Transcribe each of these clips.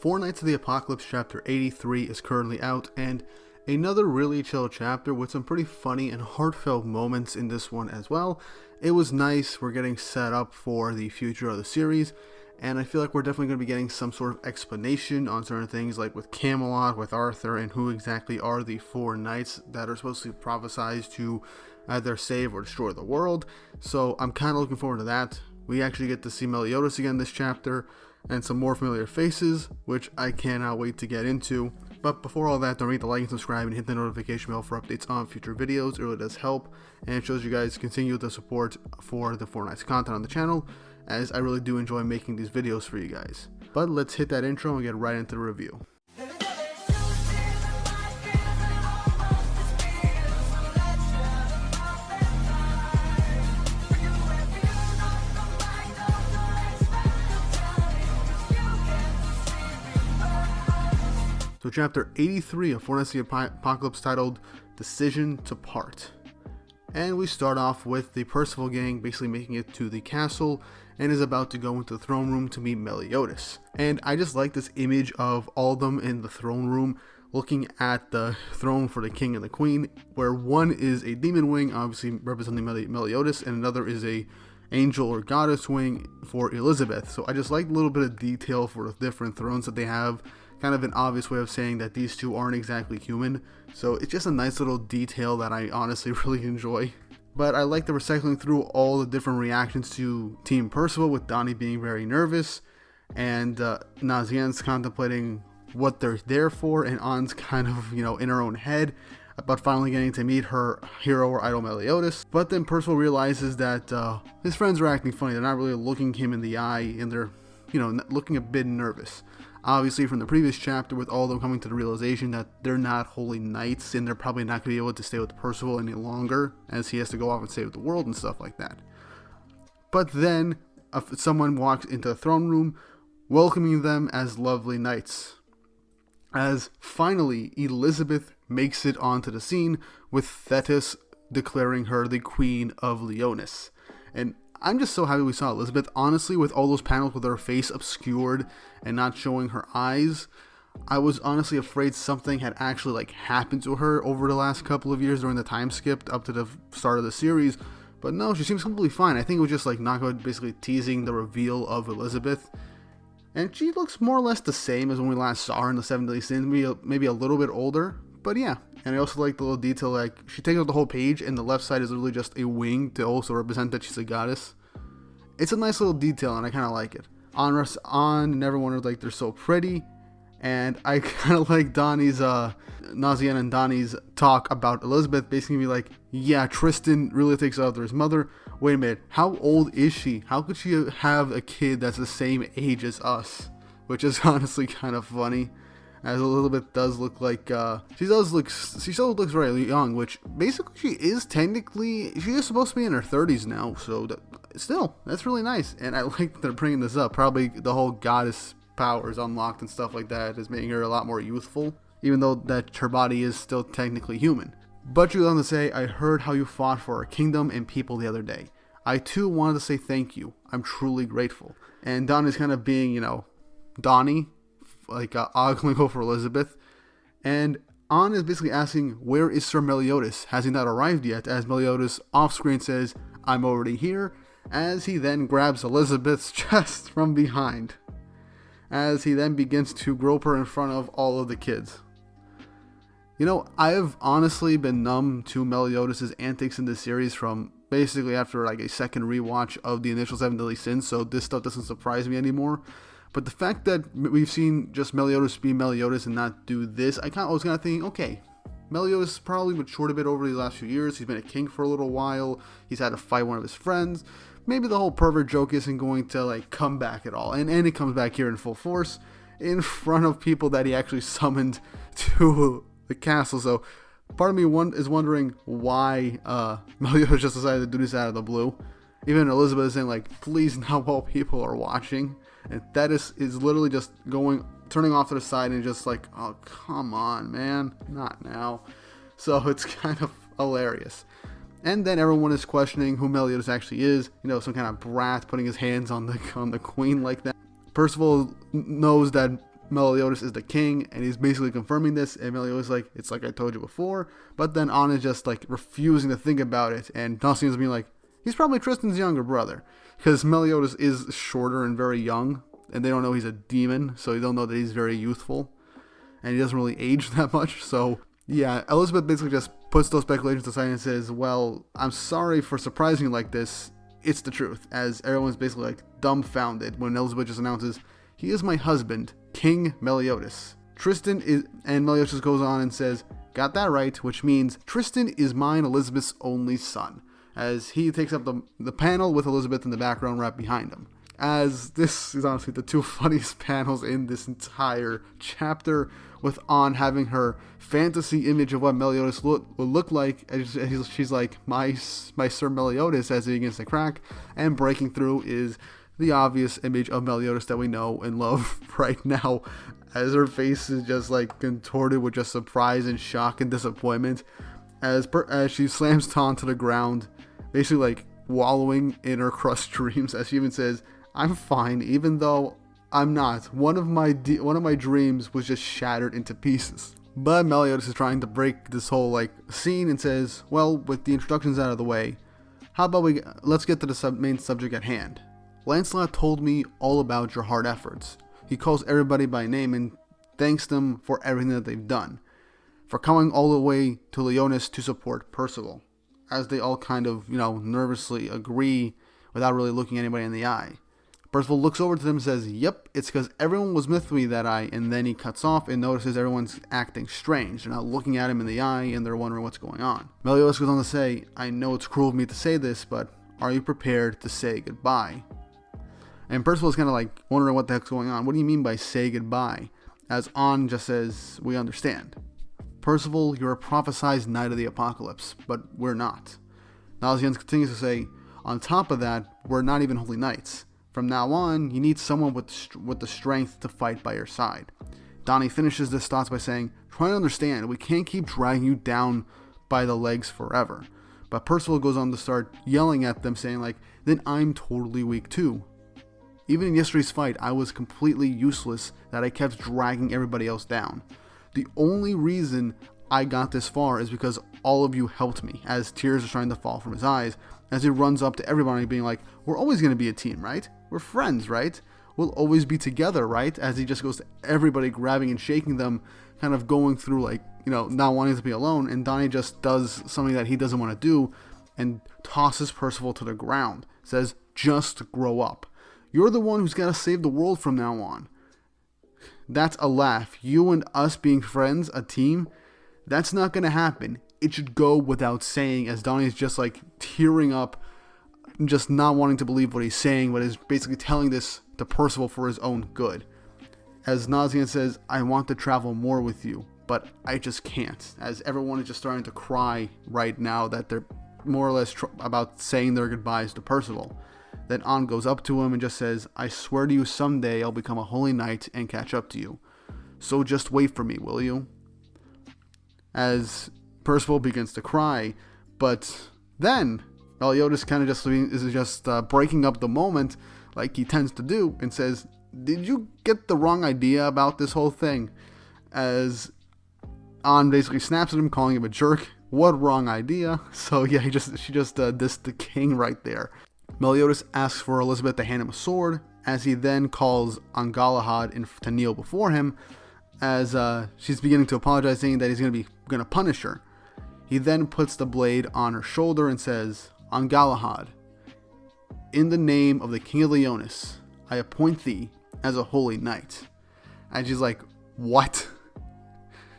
Four Nights of the Apocalypse chapter 83 is currently out, and another really chill chapter with some pretty funny and heartfelt moments in this one as well. It was nice. We're getting set up for the future of the series, and I feel like we're definitely going to be getting some sort of explanation on certain things, like with Camelot, with Arthur, and who exactly are the four knights that are supposed to prophesize to either save or destroy the world. So I'm kind of looking forward to that. We actually get to see Meliodas again this chapter, and some more familiar faces, which I cannot wait to get into. But before all that, don't forget to like and subscribe and hit the notification bell for updates on future videos. It really does help, and it shows you guys continue the support for the Four Nights content on the channel, as I really do enjoy making these videos for you guys. But let's hit that intro and get right into the review. So chapter 83 of Four Nights of the Apocalypse, titled Decision to Part. And we start off with the Percival gang basically making it to the castle and is about to go into the throne room to meet Meliodas. And I just like this image of all of them in the throne room looking at the throne for the king and the queen, where one is a demon wing, obviously representing Meliodas, and another is a angel or goddess wing for Elizabeth. So I just like a little bit of detail for the different thrones that they have. Kind of an obvious way of saying that these two aren't exactly human. So it's just a nice little detail that I honestly really enjoy. But I like that we're cycling through all the different reactions to Team Percival, with Donnie being very nervous, and Nazianne's contemplating what they're there for, and Anne's kind of, in her own head about finally getting to meet her hero or idol Meliodas. But then Percival realizes that his friends are acting funny. They're not really looking him in the eye, and they're, looking a bit nervous. Obviously from the previous chapter, with all of them coming to the realization that they're not holy knights, and they're probably not going to be able to stay with Percival any longer, as he has to go off and save the world and stuff like that. But then someone walks into the throne room, welcoming them as lovely knights, as finally Elizabeth makes it onto the scene, with Thetis declaring her the Queen of Leonis. And I'm just so happy we saw Elizabeth. Honestly, with all those panels with her face obscured and not showing her eyes, I was honestly afraid something had actually happened to her over the last couple of years during the time skipped up to the start of the series. But no, she seems completely fine. I think it was just Nako basically teasing the reveal of Elizabeth. And she looks more or less the same as when we last saw her in the Seven Deadly Sins, maybe a little bit older. But yeah, and I also like the little detail, she takes out the whole page and the left side is literally just a wing to also represent that she's a goddess. It's a nice little detail, and I kind of like it. Anne and everyone are they're so pretty, and I kind of like Donnie's, Nazianne and Donnie's talk about Elizabeth, basically be yeah, Tristan really takes after his mother. Wait a minute, how old is she? How could she have a kid that's the same age as us? Which is honestly kind of funny, as Elizabeth does look she still looks very young, which basically she is supposed to be in her 30s now, so that's really nice. And I like that they're bringing this up. Probably the whole goddess powers unlocked and stuff like that is making her a lot more youthful, even though that her body is still technically human. But she goes on to say, I heard how you fought for our kingdom and people the other day. I too wanted to say thank you. I'm truly grateful. And Donnie's kind of being, Donnie, ogling over Elizabeth. And Anne is basically asking, where is Sir Meliodas? Has he not arrived yet? As Meliodas off screen says, I'm already here, as he then grabs Elizabeth's chest from behind, as he then begins to grope her in front of all of the kids. I have honestly been numb to Meliodas' antics in this series from basically after a second rewatch of the initial Seven Deadly Sins, so this stuff doesn't surprise me anymore. But the fact that we've seen just Meliodas be Meliodas and not do this, I was kind of thinking, okay, Meliodas probably matured a bit over the last few years. He's been a king for a little while. He's had to fight one of his friends. Maybe the whole pervert joke isn't going to come back at all. And it comes back here in full force in front of people that he actually summoned to the castle. So part of me is wondering why Meliodas just decided to do this out of the blue. Even Elizabeth is saying please, not while people are watching. And Thetis is literally just turning off to the side and just oh, come on, man, not now. So it's kind of hilarious. And then everyone is questioning who Meliodas actually is. Some kind of brat putting his hands on the queen like that. Percival knows that Meliodas is the king, and he's basically confirming this, and Meliodas is like, it's like I told you before, but then An is just like refusing to think about it, and Nausicaans being like, he's probably Tristan's younger brother, because Meliodas is shorter and very young, and they don't know he's a demon, so they don't know that he's very youthful, and he doesn't really age that much, so yeah, Elizabeth basically just puts those speculations aside and says, well, I'm sorry for surprising you like this, it's the truth, as everyone's basically like dumbfounded when Elizabeth just announces, he is my husband, King Meliodas. Tristan is, and Meliodas just goes on and says, got that right, which means Tristan is mine, Elizabeth's only son, as he takes up the panel with Elizabeth in the background right behind him. As this is honestly the two funniest panels in this entire chapter, with An having her fantasy image of what Meliodas would look like, as she's like, my Sir Meliodas, as he begins to crack, and breaking through is the obvious image of Meliodas that we know and love right now, as her face is just like contorted with just surprise and shock and disappointment, as she slams Ton to the ground, basically like wallowing in her crushed dreams, as she even says, I'm fine, even though I'm not. One of my dreams was just shattered into pieces. But Meliodas is trying to break this whole like scene and says, well, with the introductions out of the way, how about let's get to the main subject at hand. Lancelot told me all about your hard efforts. He calls everybody by name and thanks them for everything that they've done, for coming all the way to Lyonesse to support Percival, as they all kind of, nervously agree without really looking anybody in the eye. Percival looks over to them and says, yep, it's because everyone was with me that eye, and then he cuts off and notices everyone's acting strange. They're not looking at him in the eye, and they're wondering what's going on. Meliodas goes on to say, I know it's cruel of me to say this, but are you prepared to say goodbye? And Percival's kind of like wondering what the heck's going on. What do you mean by say goodbye? As An just says, we understand. Percival, you're a prophesized knight of the apocalypse, but we're not. Nausicaans continues to say, on top of that, we're not even holy knights. From now on, you need someone with the strength to fight by your side. Donnie finishes this thoughts by saying, try to understand, we can't keep dragging you down by the legs forever. But Percival goes on to start yelling at them, saying like, then I'm totally weak too. Even in yesterday's fight, I was completely useless that I kept dragging everybody else down. The only reason I got this far is because all of you helped me, as tears are starting to fall from his eyes, as he runs up to everybody being like, we're always going to be a team, right? We're friends, right? We'll always be together, right? As he just goes to everybody, grabbing and shaking them, kind of going through like, not wanting to be alone, and Donnie just does something that he doesn't want to do, and tosses Percival to the ground, says, just grow up. You're the one who's got to save the world from now on. That's a laugh. You and us being friends, a team, that's not going to happen. It should go without saying, as Donnie's just like tearing up, just not wanting to believe what he's saying, but is basically telling this to Percival for his own good. As Nausicaans says, I want to travel more with you, but I just can't. As everyone is just starting to cry right now that they're more or less about saying their goodbyes to Percival. Then An goes up to him and just says, I swear to you someday I'll become a holy knight and catch up to you. So just wait for me, will you? As Percival begins to cry, but then Meliodas kind of is breaking up the moment like he tends to do and says, did you get the wrong idea about this whole thing? As An basically snaps at him, calling him a jerk. What wrong idea? So yeah, she just dissed the king right there. Meliodas asks for Elizabeth to hand him a sword, as he then calls on Galahad to kneel before him, as she's beginning to apologize, saying that he's going to punish her. He then puts the blade on her shoulder and says, on Galahad, in the name of the King of Lyonesse, I appoint thee as a holy knight. And she's like, what?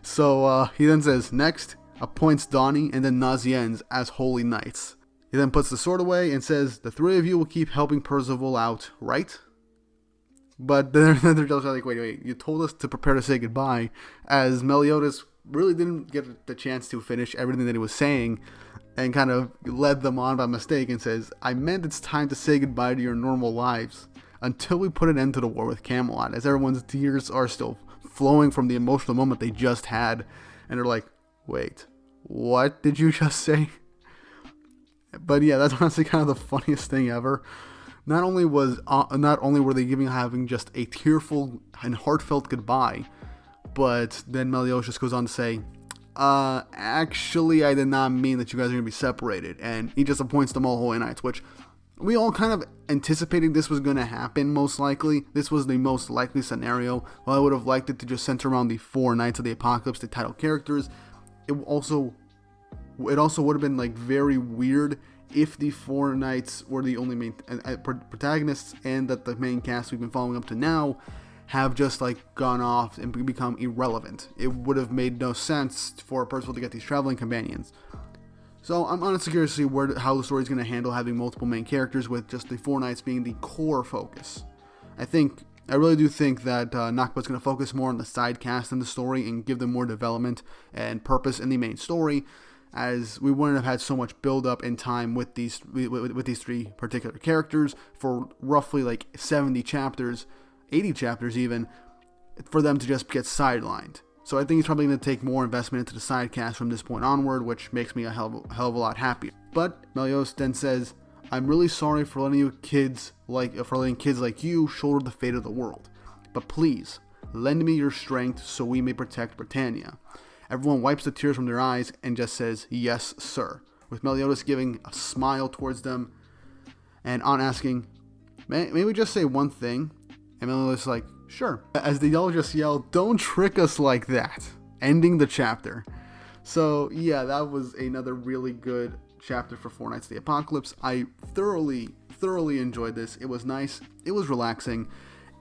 So he then says, next, appoints Donnie and then Nausicaans as holy knights. He then puts the sword away and says, the three of you will keep helping Percival out, right? But then they're just like, wait, you told us to prepare to say goodbye, as Meliodas really didn't get the chance to finish everything that he was saying, and kind of led them on by mistake and says, I meant it's time to say goodbye to your normal lives, until we put an end to the war with Camelot, as everyone's tears are still flowing from the emotional moment they just had, and they're like, wait, what did you just say? But yeah, that's honestly kind of the funniest thing ever. not only were they having just a tearful and heartfelt goodbye, but then Meliodas just goes on to say, actually, I did not mean that you guys are going to be separated. And he just appoints them all Holy Knights, which we all kind of anticipated this was going to happen, most likely. This was the most likely scenario. While I would have liked it to just center around the 4 Knights of the Apocalypse, the title characters, it also would have been like very weird if the 4 Knights were the only main protagonists, and that the main cast we've been following up to now have just like gone off and become irrelevant. It would have made no sense for Percival to get these traveling companions. So I'm honestly curious to see how the story is going to handle having multiple main characters, with just the 4 Knights being the core focus. I really do think that Nakba's going to focus more on the side cast in the story and give them more development and purpose in the main story, as we wouldn't have had so much build up in time with these 3 particular characters for roughly like 70 chapters, 80 chapters even, for them to just get sidelined. So I think he's probably going to take more investment into the side cast from this point onward, which makes me a hell of a lot happier. But Meliodas then says, I'm really sorry for letting kids like you shoulder the fate of the world. But please, lend me your strength so we may protect Britannia. Everyone wipes the tears from their eyes and just says, yes, sir. With Meliodas giving a smile towards them and on asking, may we just say one thing? And Meliodas is like, sure. As they all just yell, don't trick us like that. Ending the chapter. So yeah, that was another really good chapter for 4 Knights of the Apocalypse. I thoroughly enjoyed this. It was nice. It was relaxing.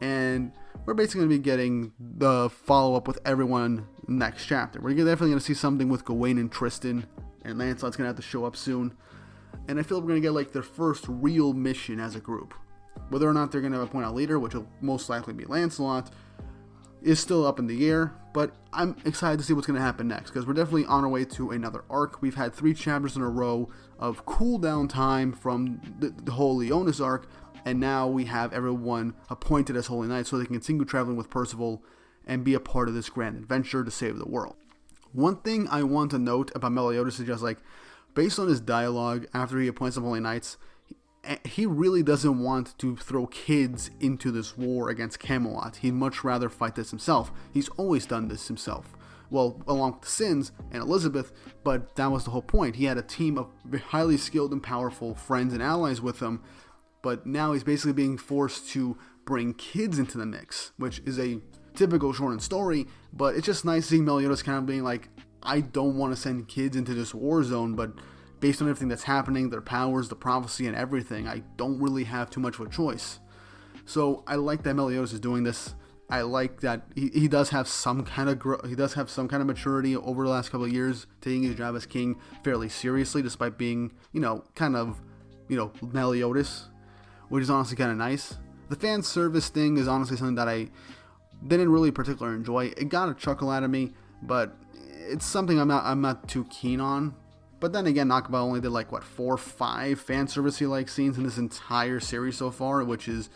And we're basically going to be getting the follow-up with everyone next chapter. We're definitely going to see something with Gawain and Tristan. And Lancelot's going to have to show up soon. And I feel we're going to get like their first real mission as a group. Whether or not they're going to appoint a leader, which will most likely be Lancelot, is still up in the air, but I'm excited to see what's going to happen next, because we're definitely on our way to another arc. We've had 3 chapters in a row of cooldown time from the whole Leonis arc, and now we have everyone appointed as Holy Knights so they can continue traveling with Percival and be a part of this grand adventure to save the world. One thing I want to note about Meliodas is just like, based on his dialogue after he appoints them Holy Knights, he really doesn't want to throw kids into this war against Camelot. He'd much rather fight this himself. He's always done this himself. Well, along with the Sins and Elizabeth, but that was the whole point. He had a team of highly skilled and powerful friends and allies with him, but now he's basically being forced to bring kids into the mix, which is a typical shonen story, but it's just nice seeing Meliodas kind of being like, I don't want to send kids into this war zone, but based on everything that's happening, their powers, the prophecy, and everything, I don't really have too much of a choice. So I like that Meliodas is doing this. I like that he does have some kind of maturity over the last couple of years, taking his job as king fairly seriously, despite being, Meliodas, which is honestly kind of nice. The fan service thing is honestly something that I didn't really particularly enjoy. It got a chuckle out of me, but it's something I'm not too keen on. But then again, Nakaba only did 4 or 5 fan service-y scenes in this entire series so far, which is,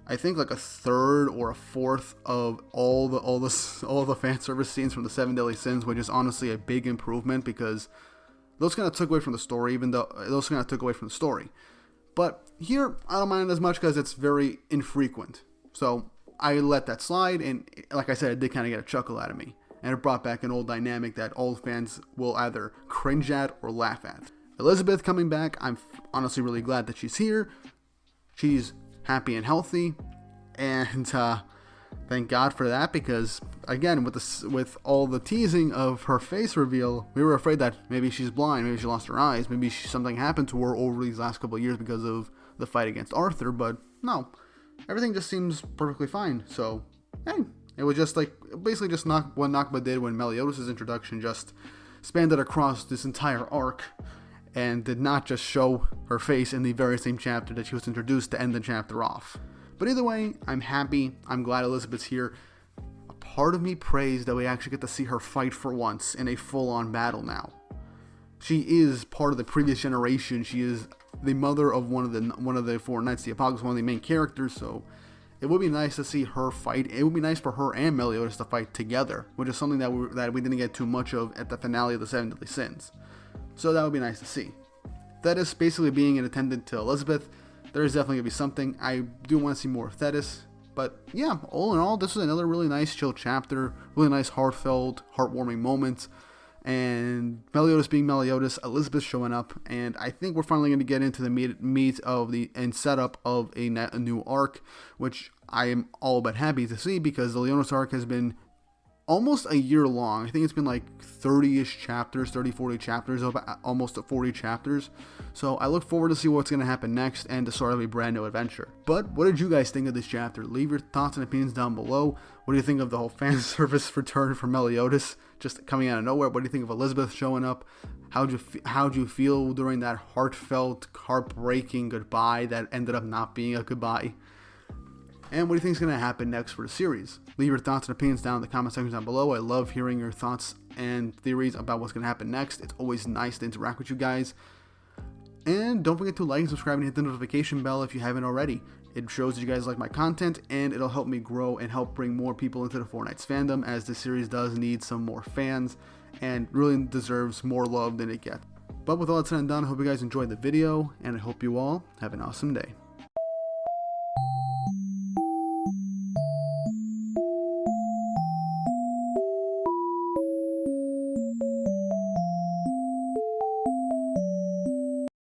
I think, a third or a fourth of all the fan service scenes from the 7 Deadly Sins, which is honestly a big improvement, because those kind of took away from the story, But here, I don't mind it as much because it's very infrequent. So I let that slide, and like I said, it did kind of get a chuckle out of me. And it brought back an old dynamic that all fans will either cringe at or laugh at. Elizabeth coming back, I'm honestly really glad that she's here. She's happy and healthy, and thank God for that, because again, with all the teasing of her face reveal, we were afraid that maybe she's blind, maybe she lost her eyes, maybe something happened to her over these last couple of years because of the fight against Arthur, but no, everything just seems perfectly fine. So, hey. It was just basically just what Nakba did when Meliodas' introduction just spanned it across this entire arc and did not just show her face in the very same chapter that she was introduced to end the chapter off. But either way, I'm happy. I'm glad Elizabeth's here. A part of me prays that we actually get to see her fight for once in a full-on battle now. She is part of the previous generation. She is the mother of one of the 4 Knights of the Apocalypse, one of the main characters, so it would be nice to see her fight. It would be nice for her and Meliodas to fight together, which is something that we didn't get too much of at the finale of the 7 Deadly Sins. So that would be nice to see. That is basically being an attendant to Elizabeth. there's definitely going to be something. I do want to see more of Thetis. But yeah, all in all, this was another really nice chill chapter, really nice heartfelt, heartwarming moments. And Meliodas being Meliodas, Elizabeth showing up, and I think we're finally going to get into the meat of the and setup of a new arc, which I am all but happy to see, because the Leonis arc has been almost a year long. I think it's been like 30-ish chapters, 40 chapters, almost 40 chapters. So I look forward to see what's going to happen next and to start of a brand new adventure. But what did you guys think of this chapter? Leave your thoughts and opinions down below. What do you think of the whole fan service return for Meliodas just coming out of nowhere? What do you think of Elizabeth showing up? How'd you feel during that heartfelt, heartbreaking goodbye that ended up not being a goodbye? And what do you think is going to happen next for the series? Leave your thoughts and opinions down in the comment section down below. I love hearing your thoughts and theories about what's going to happen next. It's always nice to interact with you guys. And don't forget to like and subscribe and hit the notification bell if you haven't already. It shows that you guys like my content, and it'll help me grow and help bring more people into the Fortnite's fandom, as this series does need some more fans and really deserves more love than it gets. But with all that said and done, I hope you guys enjoyed the video, and I hope you all have an awesome day.